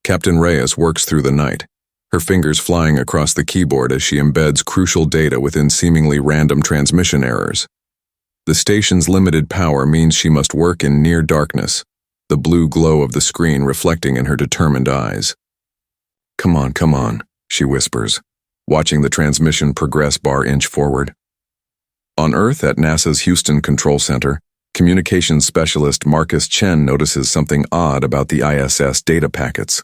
Captain Reyes works through the night, her fingers flying across the keyboard as she embeds crucial data within seemingly random transmission errors. The station's limited power means she must work in near darkness, the blue glow of the screen reflecting in her determined eyes. Come on, she whispers, watching the transmission progress bar-inch forward. On Earth at NASA's Houston Control Center, communications specialist Marcus Chen notices something odd about the ISS data packets.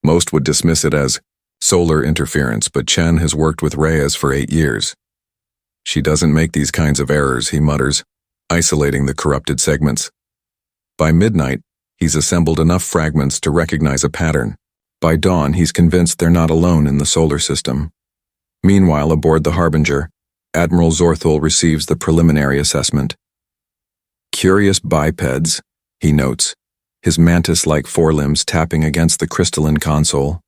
Most would dismiss it as solar interference, but Chen has worked with Reyes for 8 years. She doesn't make these kinds of errors, he mutters, isolating the corrupted segments. By midnight, he's assembled enough fragments to recognize a pattern. By dawn, he's convinced they're not alone in the solar system. Meanwhile, aboard the Harbinger, Admiral Zorthul receives the preliminary assessment. Curious bipeds, he notes, his mantis-like forelimbs tapping against the crystalline console.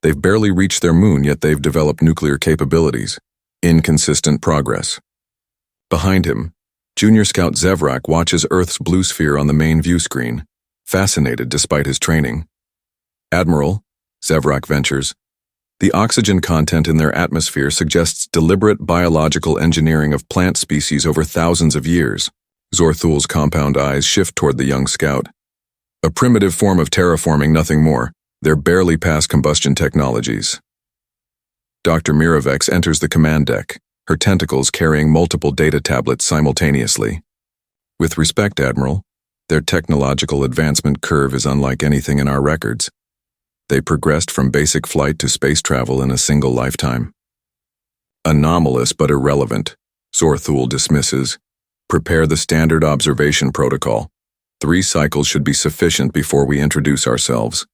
They've barely reached their moon, yet they've developed nuclear capabilities. Inconsistent progress. Behind him, Junior Scout Zevrak watches Earth's blue sphere on the main view screen, fascinated despite his training. Admiral, Zevrak ventures, the oxygen content in their atmosphere suggests deliberate biological engineering of plant species over thousands of years. Zorthul's compound eyes shift toward the young scout. A primitive form of terraforming, nothing more. They're barely past combustion technologies. Dr. Miravex enters the command deck, her tentacles carrying multiple data tablets simultaneously. With respect, Admiral, their technological advancement curve is unlike anything in our records. They progressed from basic flight to space travel in a single lifetime. Anomalous but irrelevant, Zorthul dismisses. Prepare the standard observation protocol. 3 cycles should be sufficient before we introduce ourselves.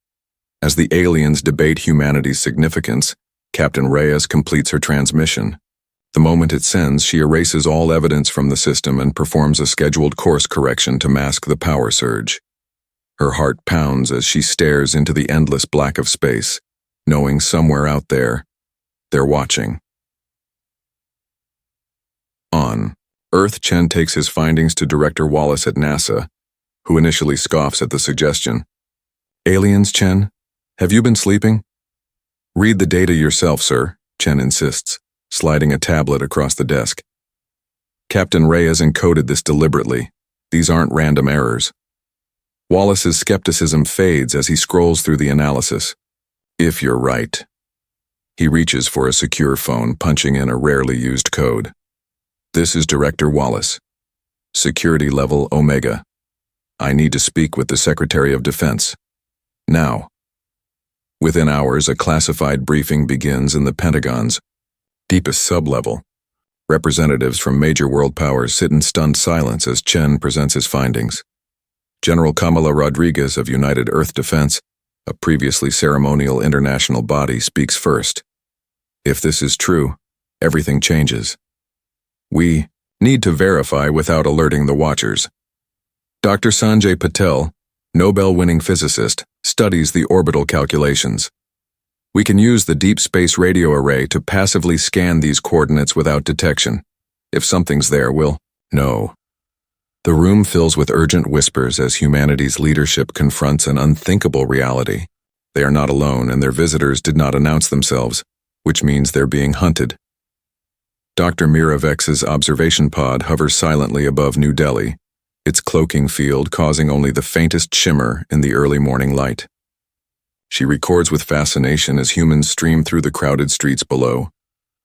As the aliens debate humanity's significance, Captain Reyes completes her transmission. The moment it sends, she erases all evidence from the system and performs a scheduled course correction to mask the power surge. Her heart pounds as she stares into the endless black of space, knowing somewhere out there, they're watching. On Earth, Chen takes his findings to Director Wallace at NASA, who initially scoffs at the suggestion. Aliens, Chen? Have you been sleeping? Read the data yourself, sir, Chen insists, sliding a tablet across the desk. Captain Reyes encoded this deliberately. These aren't random errors. Wallace's skepticism fades as he scrolls through the analysis. If you're right. He reaches for a secure phone, punching in a rarely used code. This is Director Wallace. Security level Omega. I need to speak with the Secretary of Defense. Now. Within hours, a classified briefing begins in the Pentagon's deepest sublevel. Representatives from major world powers sit in stunned silence as Chen presents his findings. General Kamala Rodriguez of United Earth Defense, a previously ceremonial international body, speaks first. If this is true, everything changes. We need to verify without alerting the watchers. Dr. Sanjay Patel, Nobel-winning physicist, studies the orbital calculations. We can use the Deep Space Radio Array to passively scan these coordinates without detection. If something's there, we'll know. The room fills with urgent whispers as humanity's leadership confronts an unthinkable reality. They are not alone, and their visitors did not announce themselves, which means they're being hunted. Dr. Miravex's observation pod hovers silently above New Delhi, its cloaking field causing only the faintest shimmer in the early morning light. She records with fascination as humans stream through the crowded streets below,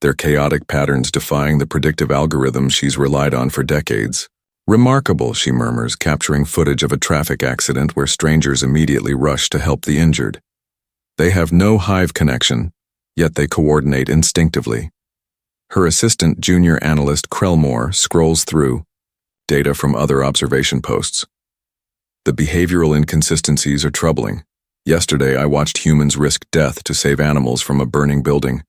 their chaotic patterns defying the predictive algorithms she's relied on for decades. Remarkable, she murmurs, capturing footage of a traffic accident where strangers immediately rush to help the injured. They have no hive connection, yet they coordinate instinctively. Her assistant, junior analyst Krellmore, scrolls through data from other observation posts. The behavioral inconsistencies are troubling. Yesterday, I watched humans risk death to save animals from a burning building.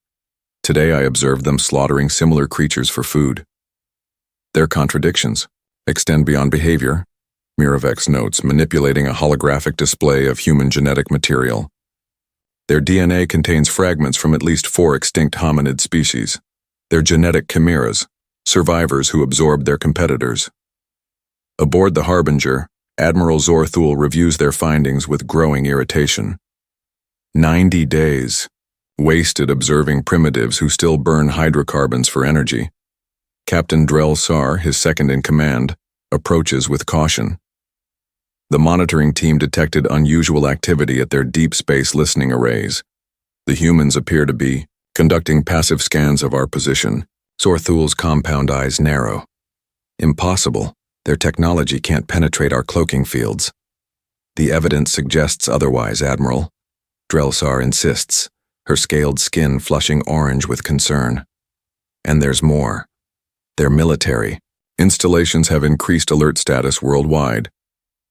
Today, I observed them slaughtering similar creatures for food. Their contradictions extend beyond behavior, Miravex notes, manipulating a holographic display of human genetic material. Their DNA contains fragments from at least 4 extinct hominid species. They're genetic chimeras, survivors who absorbed their competitors. Aboard the Harbinger, Admiral Zorthul reviews their findings with growing irritation. 90 days, wasted observing primitives who still burn hydrocarbons for energy. Captain Drell Sar, his second-in-command, approaches with caution. The monitoring team detected unusual activity at their deep space listening arrays. The humans appear to be conducting passive scans of our position. Sorthul's compound eyes narrow. Impossible. Their technology can't penetrate our cloaking fields. The evidence suggests otherwise, Admiral. Drelsar insists, her scaled skin flushing orange with concern. And there's more. They're military. Installations have increased alert status worldwide,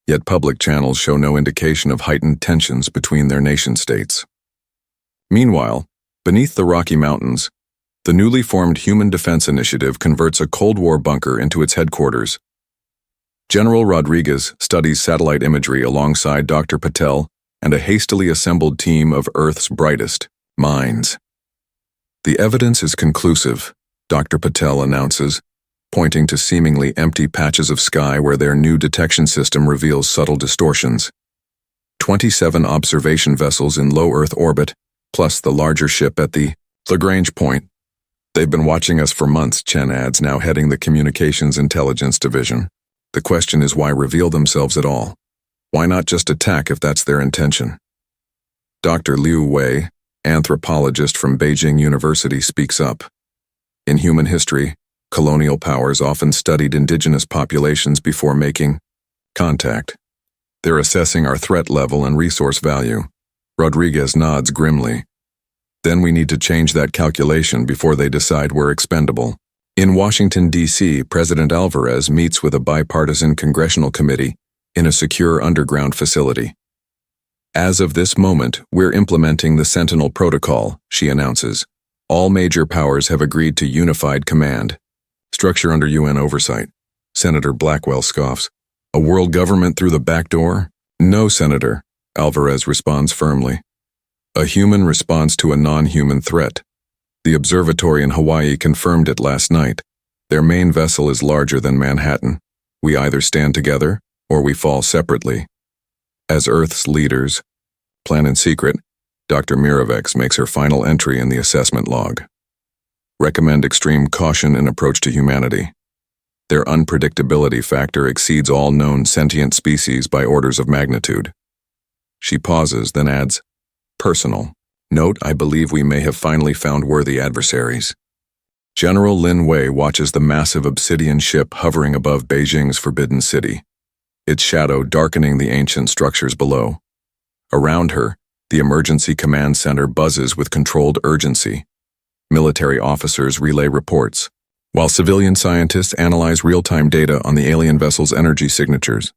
yet public channels show no indication of heightened tensions between their nation-states. Meanwhile, beneath the Rocky Mountains, the newly formed Human Defense Initiative converts a Cold War bunker into its headquarters. General Rodriguez studies satellite imagery alongside Dr. Patel and a hastily assembled team of Earth's brightest minds. The evidence is conclusive, Dr. Patel announces, pointing to seemingly empty patches of sky where their new detection system reveals subtle distortions. 27 observation vessels in low Earth orbit, plus the larger ship at the Lagrange point. They've been watching us for months, Chen adds, now heading the Communications Intelligence Division. The question is, why reveal themselves at all? Why not just attack if that's their intention? Dr. Liu Wei, anthropologist from Beijing University, speaks up. In human history, colonial powers often studied indigenous populations before making contact. They're assessing our threat level and resource value. Rodriguez nods grimly. Then we need to change that calculation before they decide we're expendable. In Washington, D.C., President Alvarez meets with a bipartisan congressional committee in a secure underground facility. As of this moment, we're implementing the Sentinel Protocol, she announces. All major powers have agreed to unified command. Structure under UN oversight. Senator Blackwell scoffs. A world government through the back door? No, Senator, Alvarez responds firmly. A human response to a non-human threat. The observatory in Hawaii confirmed it last night. Their main vessel is larger than Manhattan. We either stand together, or we fall separately. As Earth's leaders, plan in secret, Dr. Miravex makes her final entry in the assessment log. Recommend extreme caution in approach to humanity. Their unpredictability factor exceeds all known sentient species by orders of magnitude. She pauses, then adds, personal. Note, I believe we may have finally found worthy adversaries. General Lin Wei watches the massive obsidian ship hovering above Beijing's Forbidden City, its shadow darkening the ancient structures below. Around her, the emergency command center buzzes with controlled urgency. Military officers relay reports, while civilian scientists analyze real-time data on the alien vessel's energy signatures.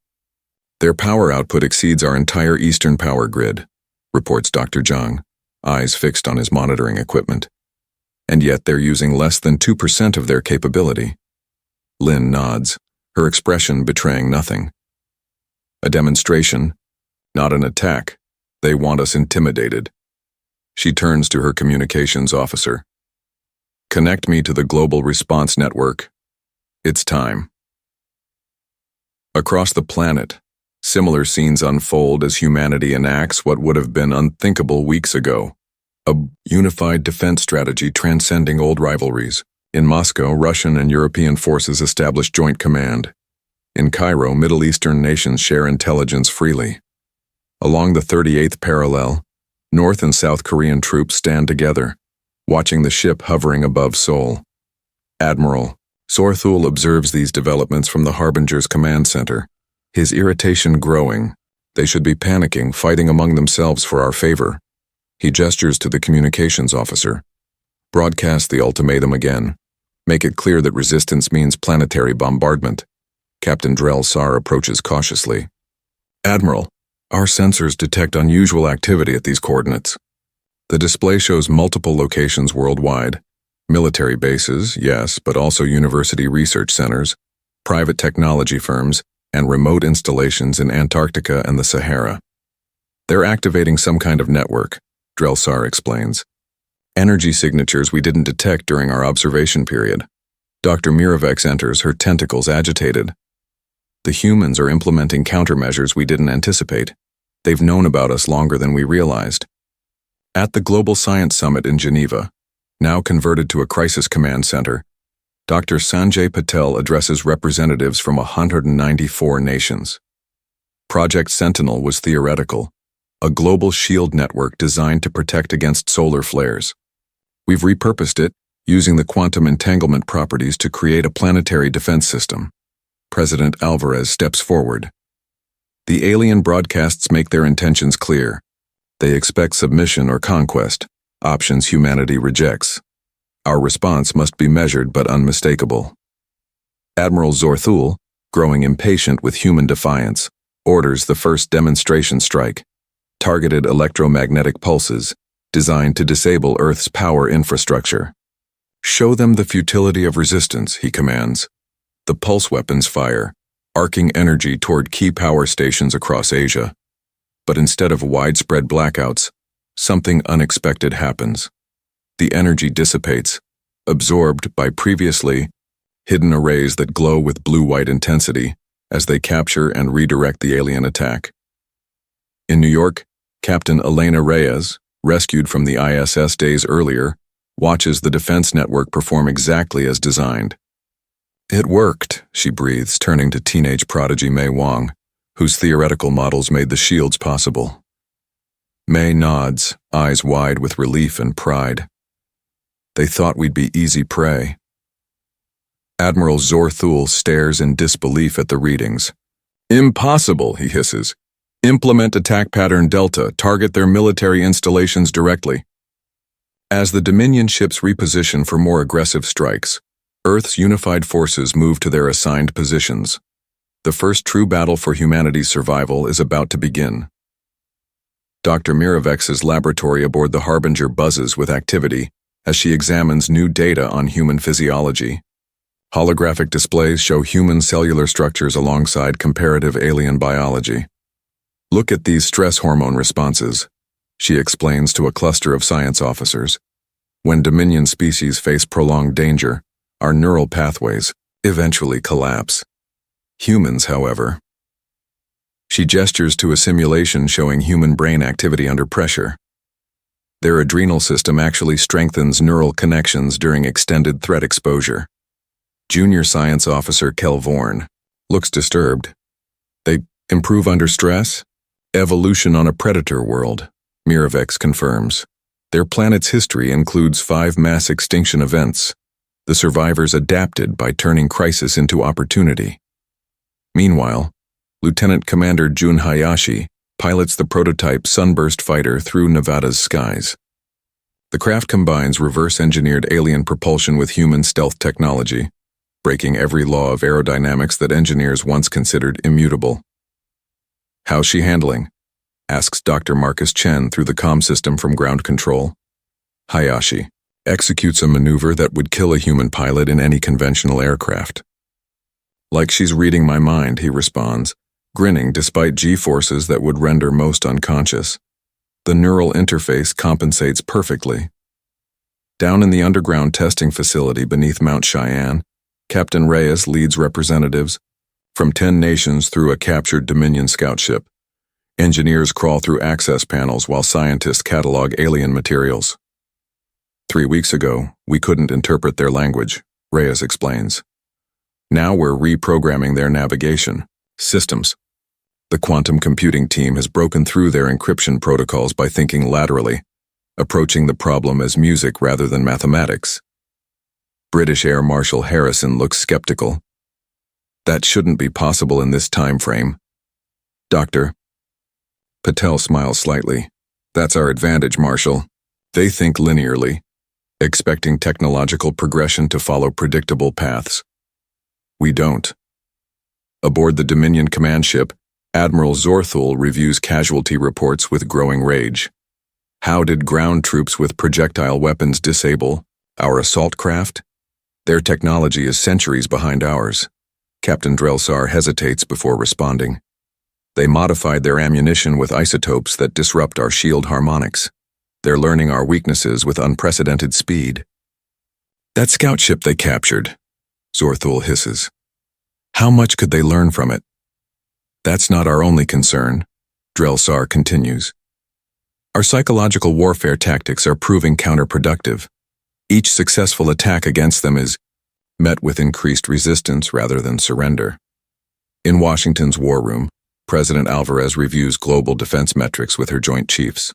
Their power output exceeds our entire eastern power grid, reports Dr. Zhang, eyes fixed on his monitoring equipment. And yet they're using less than 2% of their capability. Lin nods, her expression betraying nothing. A demonstration, not an attack. They want us intimidated. She turns to her communications officer. Connect me to the Global Response Network. It's time. Across the planet, similar scenes unfold as humanity enacts what would have been unthinkable weeks ago. A unified defense strategy transcending old rivalries. In Moscow, Russian and European forces establish joint command. In Cairo, Middle Eastern nations share intelligence freely. Along the 38th parallel, North and South Korean troops stand together, watching the ship hovering above Seoul. Admiral Sorthul observes these developments from the Harbinger's command center, his irritation growing. They should be panicking, fighting among themselves for our favor. He gestures to the communications officer. Broadcast the ultimatum again. Make it clear that resistance means planetary bombardment. Captain Drell Sar approaches cautiously. Admiral, our sensors detect unusual activity at these coordinates. The display shows multiple locations worldwide. Military bases, yes, but also university research centers, private technology firms, and remote installations in Antarctica and the Sahara. They're activating some kind of network, Drell Sar explains. Energy signatures we didn't detect during our observation period. Dr. Miravex enters, her tentacles agitated. The humans are implementing countermeasures we didn't anticipate. They've known about us longer than we realized. At the Global Science Summit in Geneva, now converted to a crisis command center, Dr. Sanjay Patel addresses representatives from 194 nations. Project Sentinel was theoretical, a global shield network designed to protect against solar flares. We've repurposed it, using the quantum entanglement properties to create a planetary defense system. President Alvarez steps forward. The alien broadcasts make their intentions clear. They expect submission or conquest, options humanity rejects. Our response must be measured but unmistakable. Admiral Zorthul, growing impatient with human defiance, orders the first demonstration strike, targeted electromagnetic pulses, designed to disable Earth's power infrastructure. Show them the futility of resistance, he commands. The pulse weapons fire, arcing energy toward key power stations across Asia. But instead of widespread blackouts, something unexpected happens. The energy dissipates, absorbed by previously hidden arrays that glow with blue-white intensity as they capture and redirect the alien attack. In New York, Captain Elena Reyes, rescued from the ISS days earlier, watches the defense network perform exactly as designed. It worked, she breathes, turning to teenage prodigy Mei Wang, whose theoretical models made the shields possible. Mei nods, eyes wide with relief and pride. They thought we'd be easy prey. Admiral Zorthul stares in disbelief at the readings. Impossible, he hisses. Implement attack pattern Delta, target their military installations directly. As the Dominion ships reposition for more aggressive strikes, Earth's unified forces move to their assigned positions. The first true battle for humanity's survival is about to begin. Dr. Miravex's laboratory aboard the Harbinger buzzes with activity as she examines new data on human physiology. Holographic displays show human cellular structures alongside comparative alien biology. Look at these stress hormone responses, she explains to a cluster of science officers. When Dominion species face prolonged danger, our neural pathways eventually collapse. Humans, however. She gestures to a simulation showing human brain activity under pressure. Their adrenal system actually strengthens neural connections during extended threat exposure. Junior Science Officer Kel Vorn looks disturbed. They improve under stress? Evolution on a predator world, Miravex confirms. Their planet's history includes 5 mass extinction events. The survivors adapted by turning crisis into opportunity. Meanwhile, Lieutenant Commander Jun Hayashi pilots the prototype Sunburst fighter through Nevada's skies. The craft combines reverse-engineered alien propulsion with human stealth technology, breaking every law of aerodynamics that engineers once considered immutable. How's she handling? Asks Dr. Marcus Chen through the comm system from ground control. Hayashi executes a maneuver that would kill a human pilot in any conventional aircraft. Like she's reading my mind, he responds, grinning despite G-forces that would render most unconscious. The neural interface compensates perfectly. Down in the underground testing facility beneath Mount Cheyenne, Captain Reyes leads representatives from 10 nations through a captured Dominion scout ship. Engineers crawl through access panels while scientists catalog alien materials. 3 weeks ago, we couldn't interpret their language, Reyes explains. Now we're reprogramming their navigation systems. The quantum computing team has broken through their encryption protocols by thinking laterally, approaching the problem as music rather than mathematics. British Air Marshal Harrison looks skeptical. That shouldn't be possible in this time frame. Doctor. Patel smiles slightly. That's our advantage, Marshal. They think linearly, expecting technological progression to follow predictable paths. We don't. Aboard the Dominion command ship, Admiral Zorthul reviews casualty reports with growing rage. How did ground troops with projectile weapons disable our assault craft? Their technology is centuries behind ours. Captain Drelsar hesitates before responding. They modified their ammunition with isotopes that disrupt our shield harmonics. They're learning our weaknesses with unprecedented speed. That scout ship they captured, Zorthul hisses. How much could they learn from it? That's not our only concern, Drelsar continues. Our psychological warfare tactics are proving counterproductive. Each successful attack against them is met with increased resistance rather than surrender. In Washington's war room, President Alvarez reviews global defense metrics with her Joint Chiefs.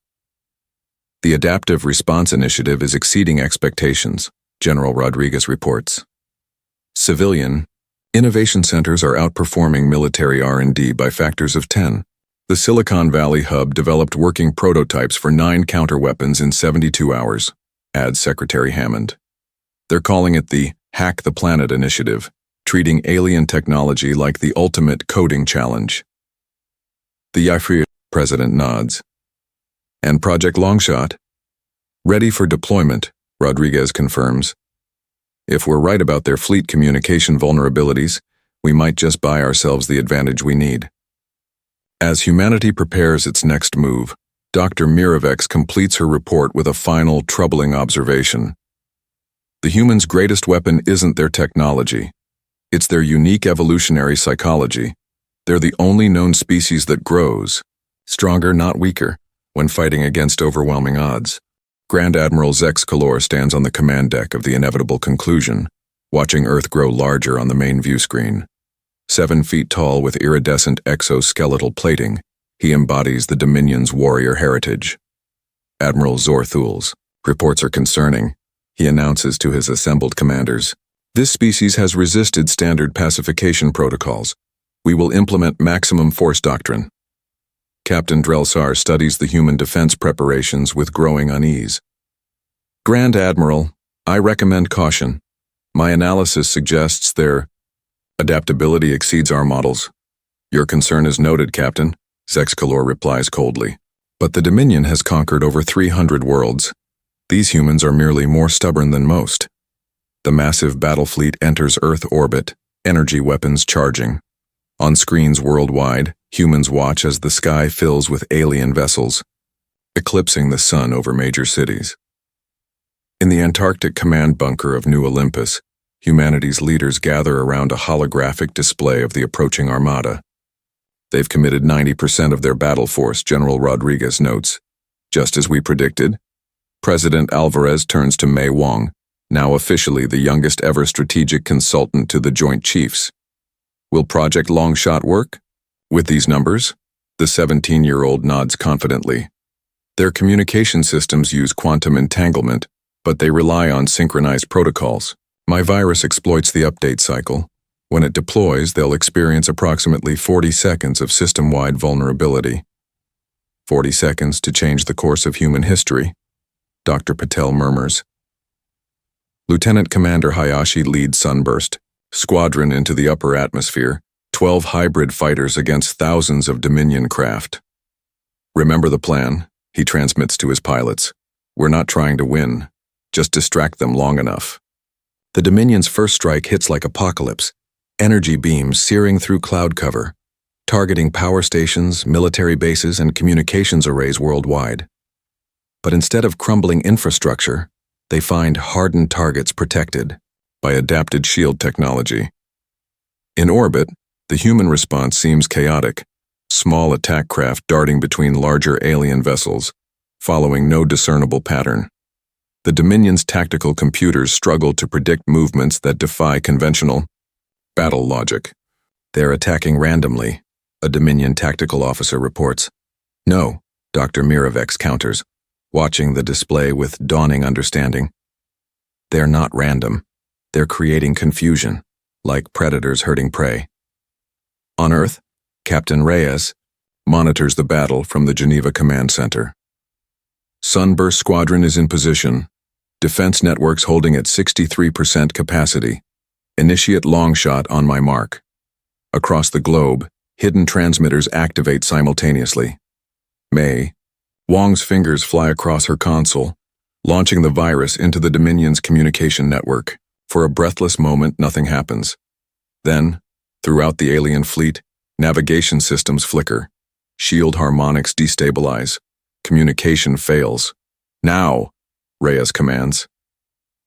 The Adaptive Response Initiative is exceeding expectations, General Rodriguez reports. Civilian innovation centers are outperforming military R&D by factors of 10. The Silicon Valley hub developed working prototypes for 9 counterweapons in 72 hours, adds Secretary Hammond. They're calling it the Hack the Planet initiative, treating alien technology like the ultimate coding challenge. The HFY president nods. And Project Longshot? Ready for deployment, Rodriguez confirms. If we're right about their fleet communication vulnerabilities, we might just buy ourselves the advantage we need. As humanity prepares its next move, Dr. Miravex completes her report with a final, troubling observation. The humans' greatest weapon isn't their technology. It's their unique evolutionary psychology. They're the only known species that grows, stronger, not weaker, when fighting against overwhelming odds. Grand Admiral Zex Kalor stands on the command deck of the inevitable conclusion, watching Earth grow larger on the main view screen. 7 feet tall with iridescent exoskeletal plating, he embodies the Dominion's warrior heritage. Admiral Zorthul's reports are concerning. He announces to his assembled commanders, "This species has resisted standard pacification protocols. We will implement maximum force doctrine." Captain Drelsar studies the human defense preparations with growing unease. "Grand Admiral, I recommend caution. My analysis suggests their adaptability exceeds our models." "Your concern is noted, Captain," Zex Kalor replies coldly. "But the Dominion has conquered over 300 worlds. These humans are merely more stubborn than most." The massive battle fleet enters Earth orbit, energy weapons charging. On screens worldwide, humans watch as the sky fills with alien vessels, eclipsing the sun over major cities. In the Antarctic command bunker of New Olympus, humanity's leaders gather around a holographic display of the approaching armada. They've committed 90% of their battle force, General Rodriguez notes. Just as we predicted, President Alvarez turns to Mei Wong, now officially the youngest ever strategic consultant to the Joint Chiefs. Will Project Longshot work? With these numbers, the 17-year-old nods confidently. Their communication systems use quantum entanglement, but they rely on synchronized protocols. My virus exploits the update cycle. When it deploys, they'll experience approximately 40 seconds of system-wide vulnerability. 40 seconds to change the course of human history, Dr. Patel murmurs. Lieutenant Commander Hayashi leads Sunburst Squadron into the upper atmosphere, 12 hybrid fighters against thousands of Dominion craft. "Remember the plan," he transmits to his pilots. "We're not trying to win, just distract them long enough." The Dominion's first strike hits like apocalypse, energy beams searing through cloud cover, targeting power stations, military bases, and communications arrays worldwide. But instead of crumbling infrastructure, they find hardened targets protected by adapted shield technology. In orbit, the human response seems chaotic, small attack craft darting between larger alien vessels, following no discernible pattern. The Dominion's tactical computers struggle to predict movements that defy conventional battle logic. "They're attacking randomly," a Dominion tactical officer reports. "No," Dr. Miravex counters, watching the display with dawning understanding. "They're not random. They're creating confusion, like predators herding prey." On Earth, Captain Reyes monitors the battle from the Geneva Command Center. Sunburst Squadron is in position. Defense networks holding at 63% capacity. Initiate Longshot on my mark. Across the globe, hidden transmitters activate simultaneously. Mei Wong's fingers fly across her console, launching the virus into the Dominion's communication network. For a breathless moment, nothing happens. Then, throughout the alien fleet, navigation systems flicker. Shield harmonics destabilize. Communication fails. "Now," Reyes commands.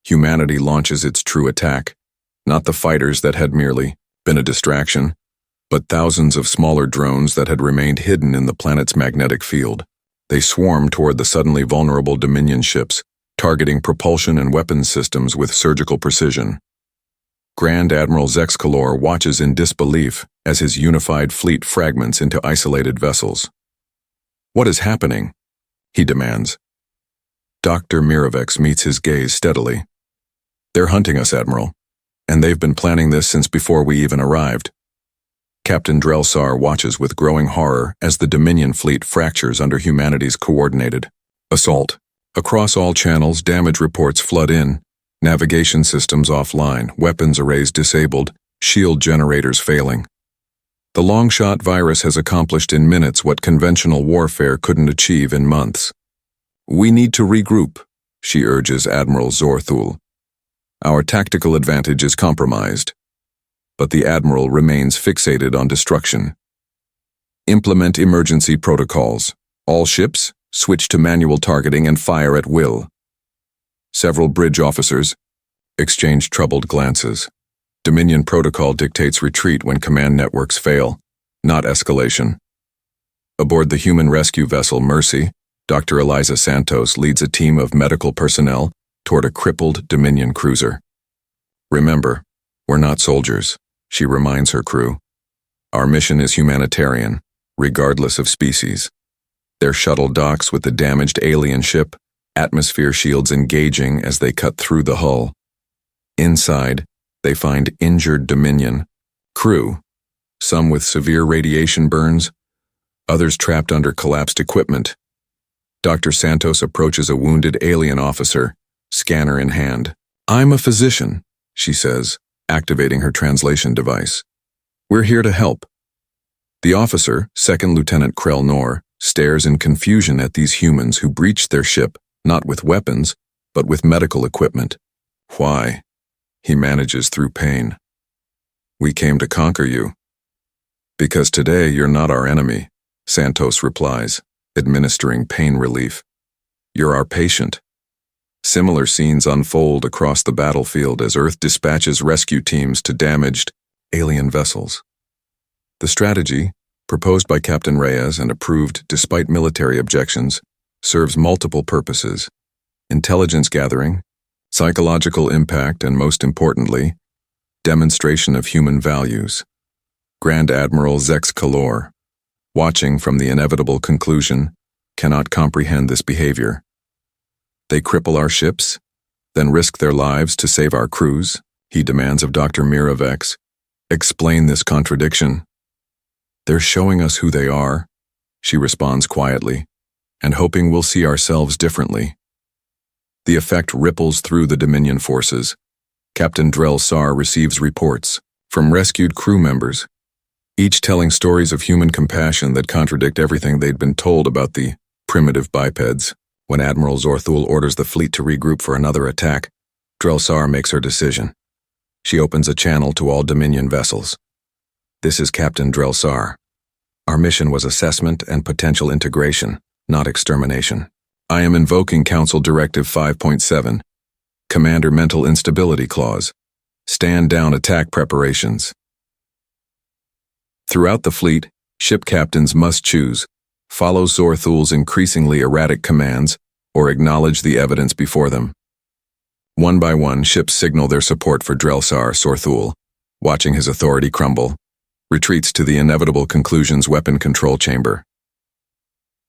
Humanity launches its true attack. Not the fighters that had merely been a distraction, but thousands of smaller drones that had remained hidden in the planet's magnetic field. They swarm toward the suddenly vulnerable Dominion ships, targeting propulsion and weapons systems with surgical precision. Grand Admiral Zexcalor watches in disbelief as his unified fleet fragments into isolated vessels. "What is happening?" he demands. Dr. Miravex meets his gaze steadily. "They're hunting us, Admiral, and they've been planning this since before we even arrived." Captain Drelsar watches with growing horror as the Dominion fleet fractures under humanity's coordinated assault. Across all channels, damage reports flood in, navigation systems offline, weapons arrays disabled, shield generators failing. The long-shot virus has accomplished in minutes what conventional warfare couldn't achieve in months. "We need to regroup," she urges Admiral Zorthul. "Our tactical advantage is compromised." But the Admiral remains fixated on destruction. "Implement emergency protocols. All ships, switch to manual targeting and fire at will." Several bridge officers exchange troubled glances. Dominion protocol dictates retreat when command networks fail, not escalation. Aboard the human rescue vessel Mercy, Dr. Eliza Santos leads a team of medical personnel toward a crippled Dominion cruiser. "Remember, we're not soldiers," she reminds her crew. "Our mission is humanitarian, regardless of species." Their shuttle docks with the damaged alien ship, atmosphere shields engaging as they cut through the hull. Inside, they find injured Dominion crew, some with severe radiation burns, others trapped under collapsed equipment. Dr. Santos approaches a wounded alien officer, scanner in hand. "I'm a physician," she says, activating her translation device. "We're here to help." The officer, Second Lieutenant Krell Nor, stares in confusion at these humans who breached their ship, not with weapons, but with medical equipment. "Why?" he manages through pain. "We came to conquer you." "Because today you're not our enemy," Santos replies, administering pain relief. "You're our patient." Similar scenes unfold across the battlefield as Earth dispatches rescue teams to damaged alien vessels. The strategy, proposed by Captain Reyes and approved despite military objections, serves multiple purposes: intelligence gathering, psychological impact, and most importantly, demonstration of human values. Grand Admiral Zexcalor, watching from the inevitable conclusion, cannot comprehend this behavior. "They cripple our ships, then risk their lives to save our crews," he demands of Dr. Miravex. "Explain this contradiction." "They're showing us who they are," she responds quietly, "and hoping we'll see ourselves differently." The effect ripples through the Dominion forces. Captain Drelsar receives reports from rescued crew members, each telling stories of human compassion that contradict everything they'd been told about the primitive bipeds. When Admiral Zorthul orders the fleet to regroup for another attack, Drelsar makes her decision. She opens a channel to all Dominion vessels. "This is Captain Drelsar. Our mission was assessment and potential integration, not extermination. I am invoking Council Directive 5.7, Commander Mental Instability Clause. Stand down attack preparations." Throughout the fleet, ship captains must choose: follow Zorthul's increasingly erratic commands, or acknowledge the evidence before them. One by one, ships signal their support for Drelsar. Zorthul, watching his authority crumble, retreats to the inevitable conclusion's weapon control chamber.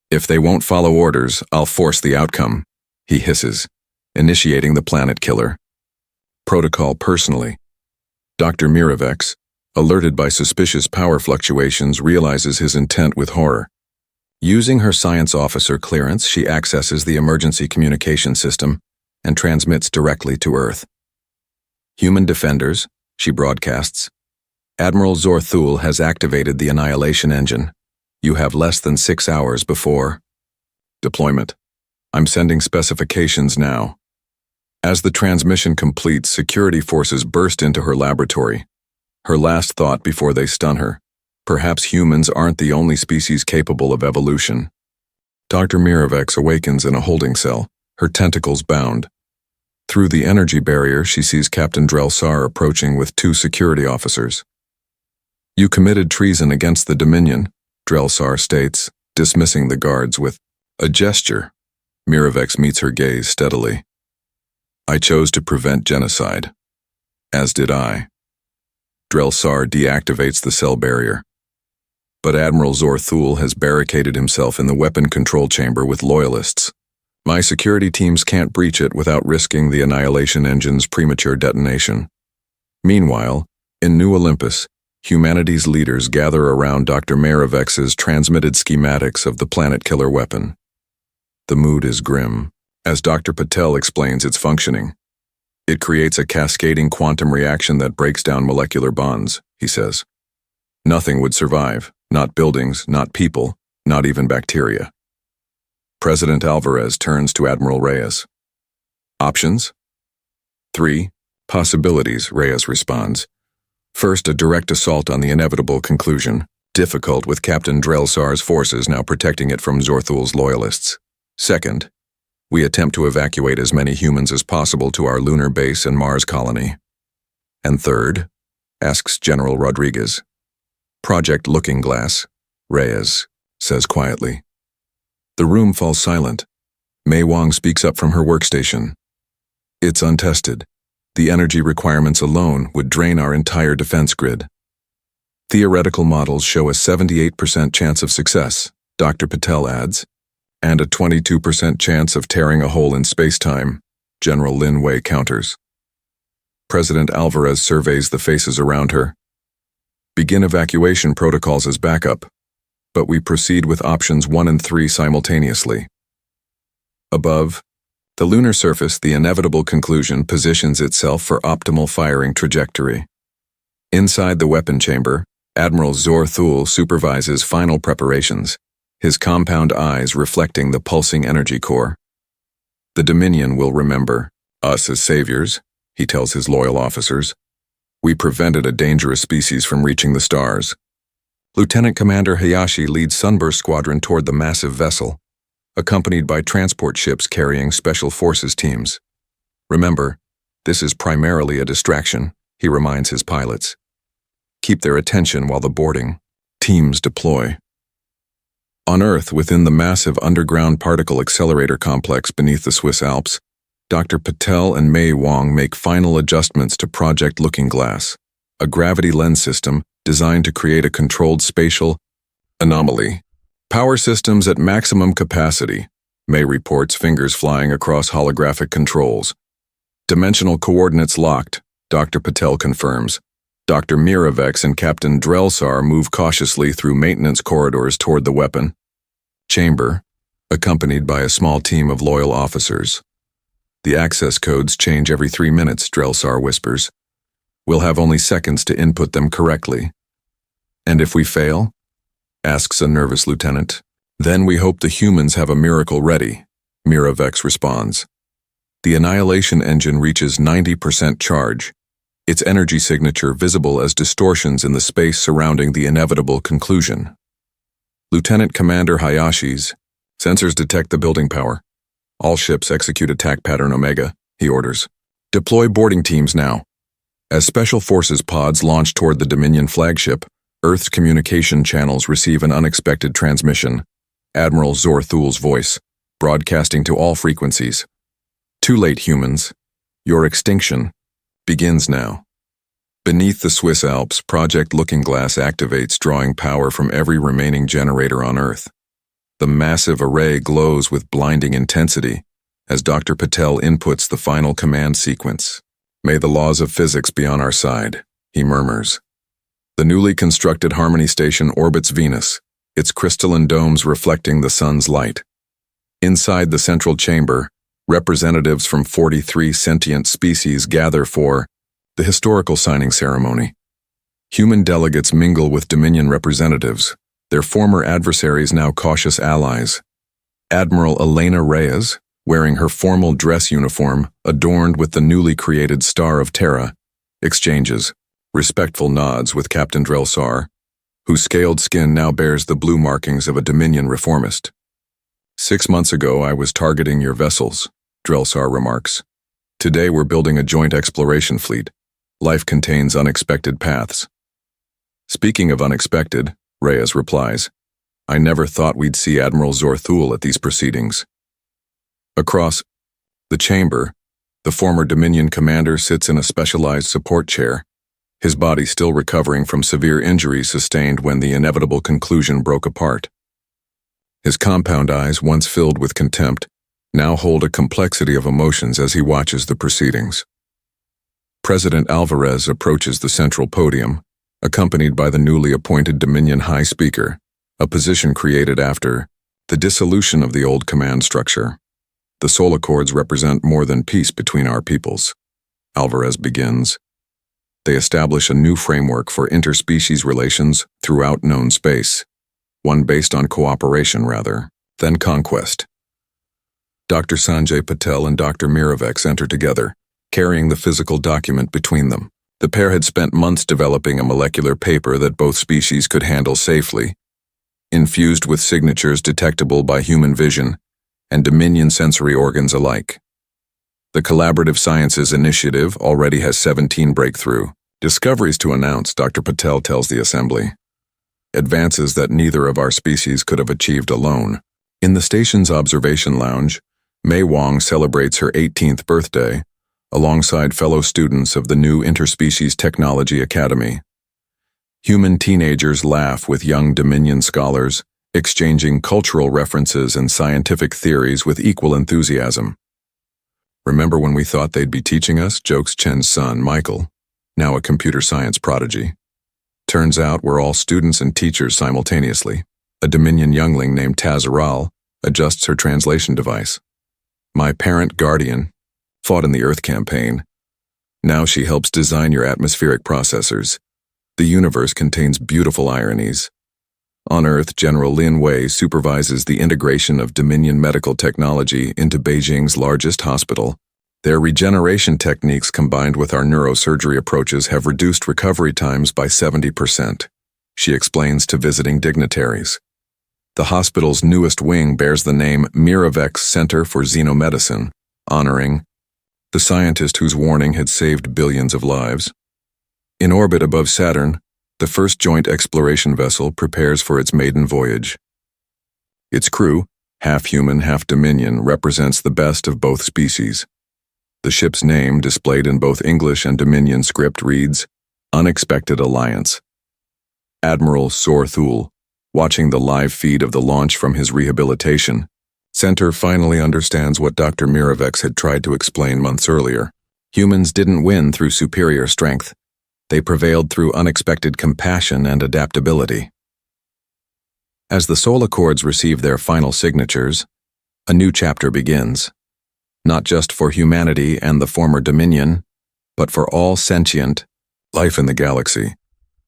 "If they won't follow orders, I'll force the outcome," he hisses, initiating the planet killer. Protocol personally. Dr. Miravex, alerted by suspicious power fluctuations, realizes his intent with horror. Using her science officer clearance, she accesses the emergency communication system and transmits directly to Earth. "Human defenders," she broadcasts. "Admiral Zorthul has activated the annihilation engine. You have less than 6 hours before deployment. I'm sending specifications now." As the transmission completes, security forces burst into her laboratory. Her last thought before they stun her: perhaps humans aren't the only species capable of evolution. Dr. Miravex awakens in a holding cell, her tentacles bound. Through the energy barrier, she sees Captain Drelsar approaching with 2 security officers. "You committed treason against the Dominion," Drelsar states, dismissing the guards with, A gesture. Miravex meets her gaze steadily. I chose to prevent genocide. As did I. Drelsar deactivates the cell barrier. But Admiral Zorthul has barricaded himself in the weapon control chamber with loyalists. My security teams can't breach it without risking the Annihilation Engine's premature detonation. Meanwhile, in New Olympus, humanity's leaders gather around Dr. Miravex's transmitted schematics of the planet-killer weapon. The mood is grim, as Dr. Patel explains its functioning. It creates a cascading quantum reaction that breaks down molecular bonds, he says. Nothing would survive, not buildings, not people, not even bacteria. President Alvarez turns to Admiral Reyes. Options? 3 possibilities, Reyes responds. First, a direct assault on the inevitable conclusion, difficult with Captain Drelsar's forces now protecting it from Zorthul's loyalists. Second, we attempt to evacuate as many humans as possible to our lunar base and Mars colony. And third, asks General Rodriguez. Project Looking Glass, Reyes says quietly. The room falls silent. Mei Wang speaks up from her workstation. It's untested. The energy requirements alone would drain our entire defense grid. Theoretical models show a 78% chance of success, Dr. Patel adds, and a 22% chance of tearing a hole in space-time, General Lin Wei counters. President Alvarez surveys the faces around her. Begin evacuation protocols as backup, but we proceed with options 1 and 3 simultaneously. Above, the lunar surface, the inevitable conclusion positions itself for optimal firing trajectory. Inside the weapon chamber, Admiral Zorthul supervises final preparations, his compound eyes reflecting the pulsing energy core. The Dominion will remember us as saviors, he tells his loyal officers. We prevented a dangerous species from reaching the stars. Lieutenant Commander Hayashi leads Sunburst Squadron toward the massive vessel, accompanied by transport ships carrying Special Forces teams. Remember, this is primarily a distraction, he reminds his pilots. Keep their attention while the boarding teams deploy. On Earth, within the massive underground particle accelerator complex beneath the Swiss Alps, Dr. Patel and Mei Wang make final adjustments to Project Looking Glass, a gravity lens system designed to create a controlled spatial anomaly. Power systems at maximum capacity, Mei reports, fingers flying across holographic controls. Dimensional coordinates locked, Dr. Patel confirms. Dr. Miravex and Captain Drelsar move cautiously through maintenance corridors toward the weapon chamber, accompanied by a small team of loyal officers. The access codes change every 3 minutes, Drelsar whispers. We'll have only seconds to input them correctly. And if we fail? Asks a nervous lieutenant. Then we hope the humans have a miracle ready, Miravex responds. The Annihilation Engine reaches 90% charge, its energy signature visible as distortions in the space surrounding the inevitable conclusion. Lieutenant Commander Hayashi's sensors detect the building power. All ships execute attack pattern Omega, he orders. Deploy boarding teams now. As Special Forces pods launch toward the Dominion flagship, Earth's communication channels receive an unexpected transmission. Admiral Zorthul's voice, broadcasting to all frequencies. Too late, humans. Your extinction begins now. Beneath the Swiss Alps, Project Looking Glass activates, drawing power from every remaining generator on Earth. The massive array glows with blinding intensity as Dr. Patel inputs the final command sequence. May the laws of physics be on our side, he murmurs. The newly constructed Harmony Station orbits Venus, its crystalline domes reflecting the sun's light. Inside the central chamber, representatives from 43 sentient species gather for the historical signing ceremony. Human delegates mingle with Dominion representatives, their former adversaries now cautious allies. Admiral Elena Reyes, wearing her formal dress uniform adorned with the newly created Star of Terra, exchanges respectful nods with Captain Drelsar, whose scaled skin now bears the blue markings of a Dominion reformist. 6 months ago I was targeting your vessels, Drelsar remarks. Today we're building a joint exploration fleet. Life contains unexpected paths. Speaking of unexpected, Reyes replies, I never thought we'd see Admiral Zorthul at these proceedings. Across the chamber, the former Dominion commander sits in a specialized support chair, his body still recovering from severe injuries sustained when the inevitable conclusion broke apart. His compound eyes, once filled with contempt, now hold a complexity of emotions as he watches the proceedings. President Alvarez approaches the central podium, accompanied by the newly appointed Dominion High Speaker, a position created after the dissolution of the old command structure. The Soul Accords represent more than peace between our peoples. Alvarez begins. They establish a new framework for interspecies relations throughout known space, one based on cooperation rather than conquest. Dr. Sanjay Patel and Dr. Miravex enter together, carrying the physical document between them. The pair had spent months developing a molecular paper that both species could handle safely, infused with signatures detectable by human vision and Dominion sensory organs alike. The Collaborative Sciences Initiative already has 17 breakthrough discoveries to announce, Dr. Patel tells the Assembly. Advances that neither of our species could have achieved alone. In the station's observation lounge, Mei Wong celebrates her 18th birthday alongside fellow students of the new Interspecies Technology Academy. Human teenagers laugh with young Dominion scholars, exchanging cultural references and scientific theories with equal enthusiasm. Remember when we thought they'd be teaching us, jokes Chen's son, Michael, now a computer science prodigy. Turns out we're all students and teachers simultaneously. A Dominion youngling named Tazaral adjusts her translation device. My parent guardian fought in the Earth campaign. Now she helps design your atmospheric processors. The universe contains beautiful ironies. On Earth, General Lin Wei supervises the integration of Dominion medical technology into Beijing's largest hospital. Their regeneration techniques combined with our neurosurgery approaches have reduced recovery times by 70%, she explains to visiting dignitaries. The hospital's newest wing bears the name Miravex Center for Xenomedicine, honoring the scientist whose warning had saved billions of lives. In orbit above Saturn, the first joint exploration vessel prepares for its maiden voyage. Its crew, half human, half Dominion, represents the best of both species. The ship's name, displayed in both English and Dominion script, reads, Unexpected Alliance. Admiral Zorthul, watching the live feed of the launch from his rehabilitation center, finally understands what Dr. Miravex had tried to explain months earlier. Humans didn't win through superior strength. They prevailed through unexpected compassion and adaptability. As the Soul Accords receive their final signatures, a new chapter begins, not just for humanity and the former Dominion, but for all sentient life in the galaxy.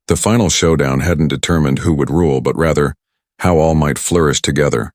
The final showdown hadn't determined who would rule, but rather how all might flourish together.